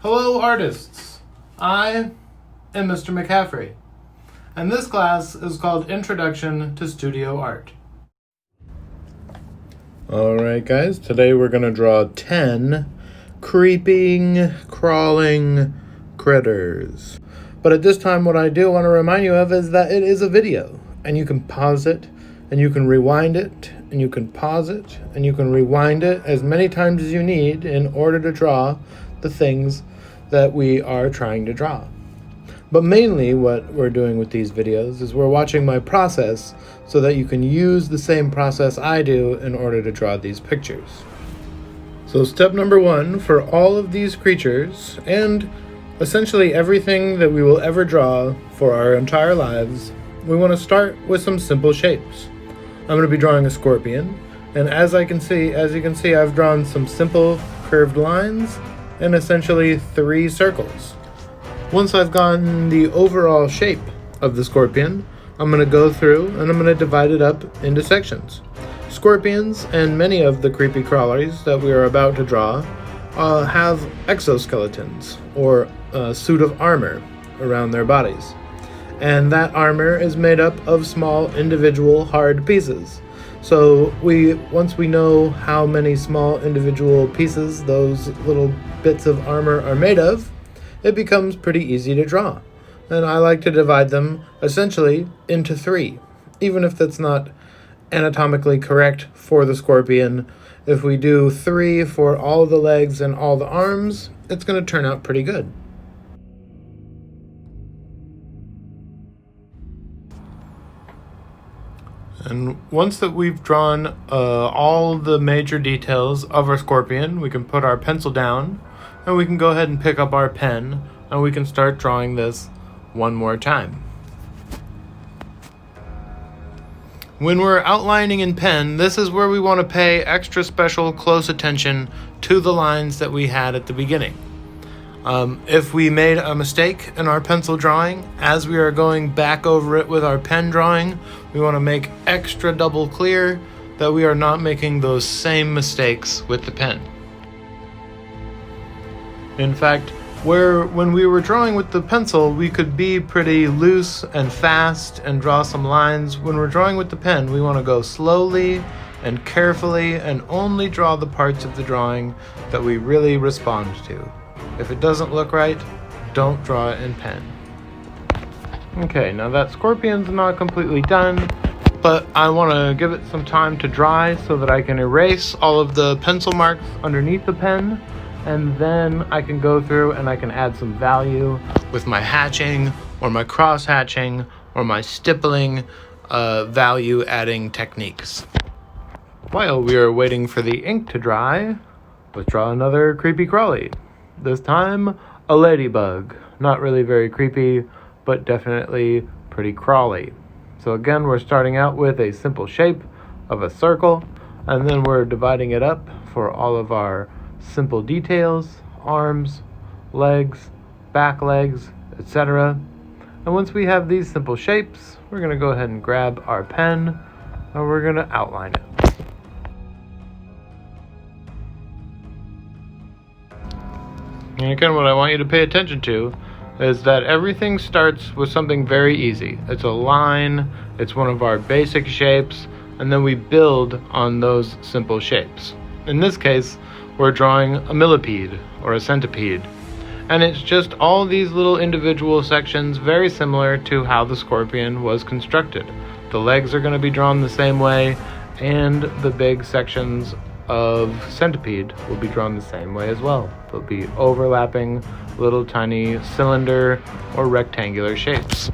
Hello artists, I am Mr. McCaffrey, and this class is called Introduction to Studio Art. Alright guys, today we're going to draw 10 creeping, crawling critters. But at this time what I do want to remind you of is that it is a video, and you can pause it, and you can rewind it, and you can pause it, and you can rewind it as many times as you need in order to draw the things that we are trying to draw. But mainly what we're doing with these videos is we're watching my process so that you can use the same process I do in order to draw these pictures. So step number 1 for all of these creatures and essentially everything that we will ever draw for our entire lives, we want to start with some simple shapes. I'm going to be drawing a scorpion, and as you can see, I've drawn some simple curved lines and essentially 3 circles. Once I've gotten the overall shape of the scorpion, I'm going to go through and I'm going to divide it up into sections. Scorpions and many of the creepy crawlers that we are about to draw have exoskeletons or a suit of armor around their bodies. And that armor is made up of small individual hard pieces. So once we know how many small individual pieces those little bits of armor are made of, it becomes pretty easy to draw. And I like to divide them essentially into 3, even if that's not anatomically correct for the scorpion. If we do 3 for all the legs and all the arms, it's going to turn out pretty good. And once that we've drawn all the major details of our scorpion, we can put our pencil down and we can go ahead and pick up our pen and we can start drawing this one more time. When we're outlining in pen, this is where we want to pay extra special close attention to the lines that we had at the beginning. If we made a mistake in our pencil drawing, as we are going back over it with our pen drawing, we want to make extra double clear that we are not making those same mistakes with the pen. In fact, when we were drawing with the pencil, we could be pretty loose and fast and draw some lines. When we're drawing with the pen, we want to go slowly and carefully and only draw the parts of the drawing that we really respond to. If it doesn't look right, don't draw it in pen. Okay, now that scorpion's not completely done, but I want to give it some time to dry so that I can erase all of the pencil marks underneath the pen, and then I can go through and I can add some value with my hatching or my cross hatching or my stippling value adding techniques. While we are waiting for the ink to dry, let's draw another creepy crawly. This time, a ladybug. Not really very creepy, but definitely pretty crawly. So again, we're starting out with a simple shape of a circle, and then we're dividing it up for all of our simple details, arms, legs, back legs, etc. And once we have these simple shapes, we're going to go ahead and grab our pen, and we're going to outline it. And again, what I want you to pay attention to is that everything starts with something very easy. It's a line, it's one of our basic shapes, and then we build on those simple shapes. In this case, we're drawing a millipede or a centipede. And it's just all these little individual sections very similar to how the scorpion was constructed. The legs are going to be drawn the same way, and the big sections of centipede will be drawn the same way as well. They'll be overlapping little tiny cylinder or rectangular shapes.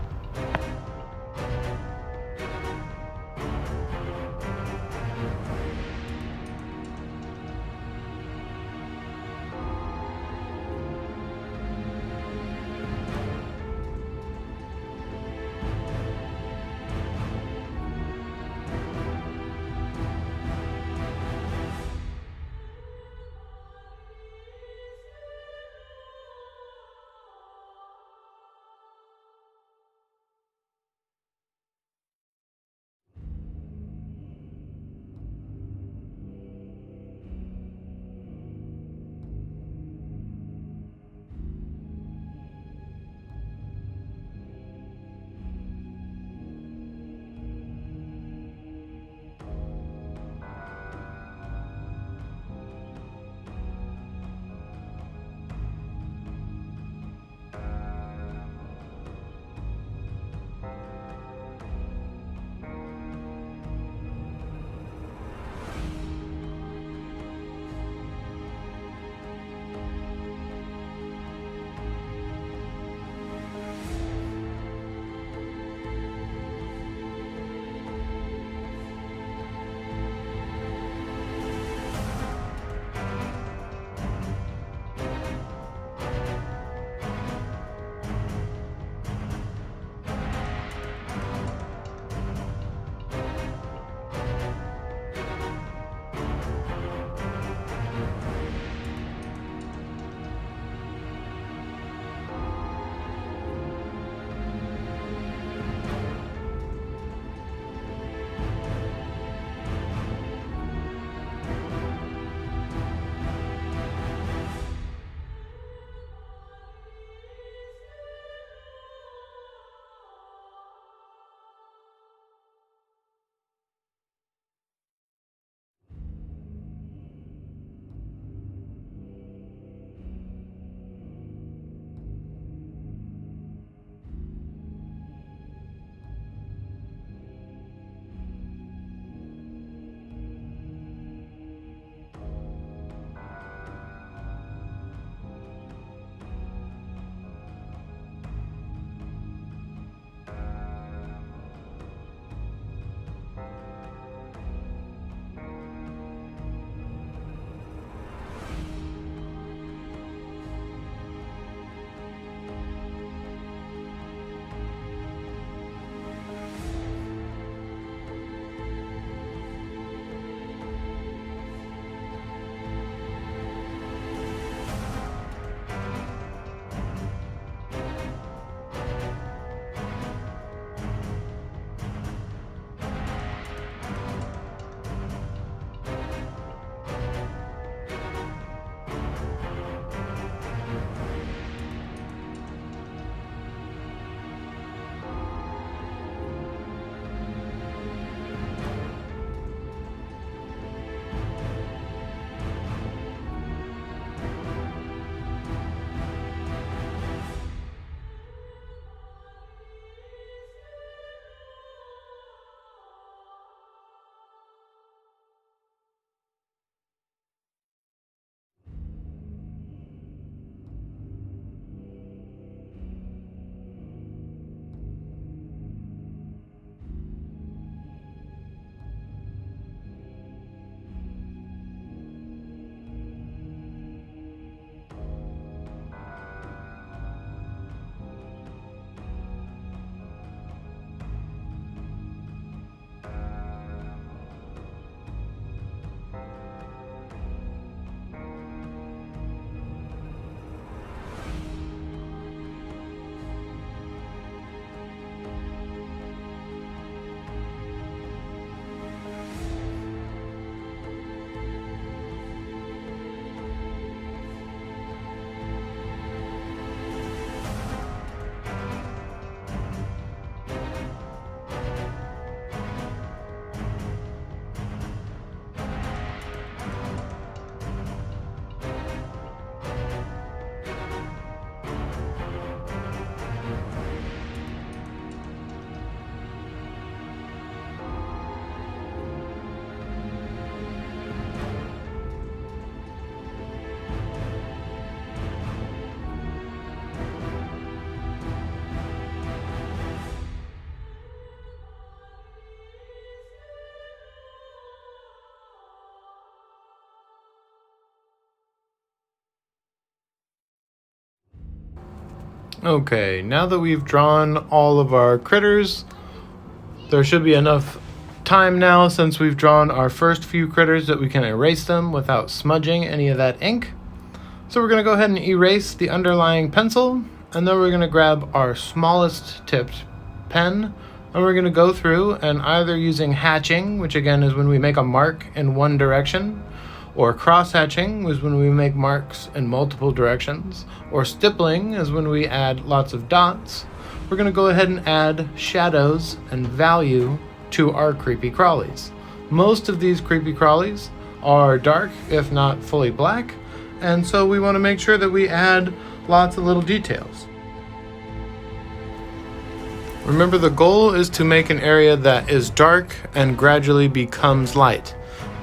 Okay, now that we've drawn all of our critters, there should be enough time now since we've drawn our first few critters that we can erase them without smudging any of that ink. So we're going to go ahead and erase the underlying pencil, and then we're going to grab our smallest tipped pen, and we're going to go through and either using hatching, which again is when we make a mark in one direction, or cross-hatching is when we make marks in multiple directions, or stippling is when we add lots of dots. We're going to go ahead and add shadows and value to our creepy crawlies. Most of these creepy crawlies are dark, if not fully black, and so we want to make sure that we add lots of little details. Remember, the goal is to make an area that is dark and gradually becomes light.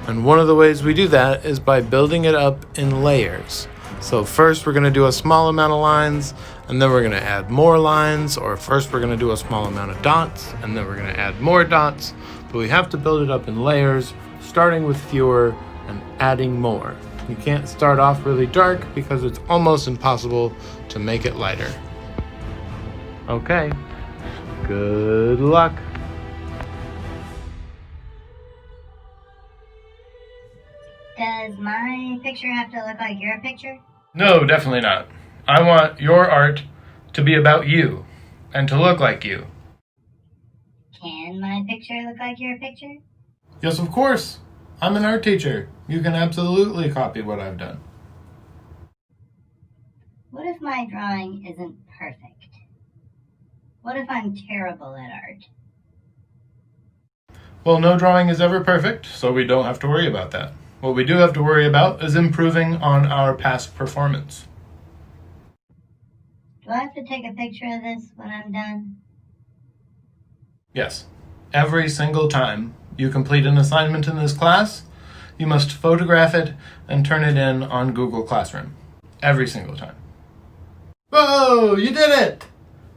And one of the ways we do that is by building it up in layers. So first we're going to do a small amount of lines, and then we're going to add more lines, or first we're going to do a small amount of dots, and then we're going to add more dots. But we have to build it up in layers, starting with fewer and adding more. You can't start off really dark because it's almost impossible to make it lighter. Okay, good luck. Does my picture have to look like your picture? No, definitely not. I want your art to be about you and to look like you. Can my picture look like your picture? Yes, of course. I'm an art teacher. You can absolutely copy what I've done. What if my drawing isn't perfect? What if I'm terrible at art? Well, no drawing is ever perfect, so we don't have to worry about that. What we do have to worry about is improving on our past performance. Do I have to take a picture of this when I'm done? Yes. Every single time you complete an assignment in this class, you must photograph it and turn it in on Google Classroom. Every single time. Whoa! You did it!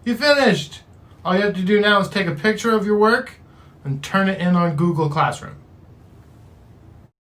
You finished! All you have to do now is take a picture of your work and turn it in on Google Classroom.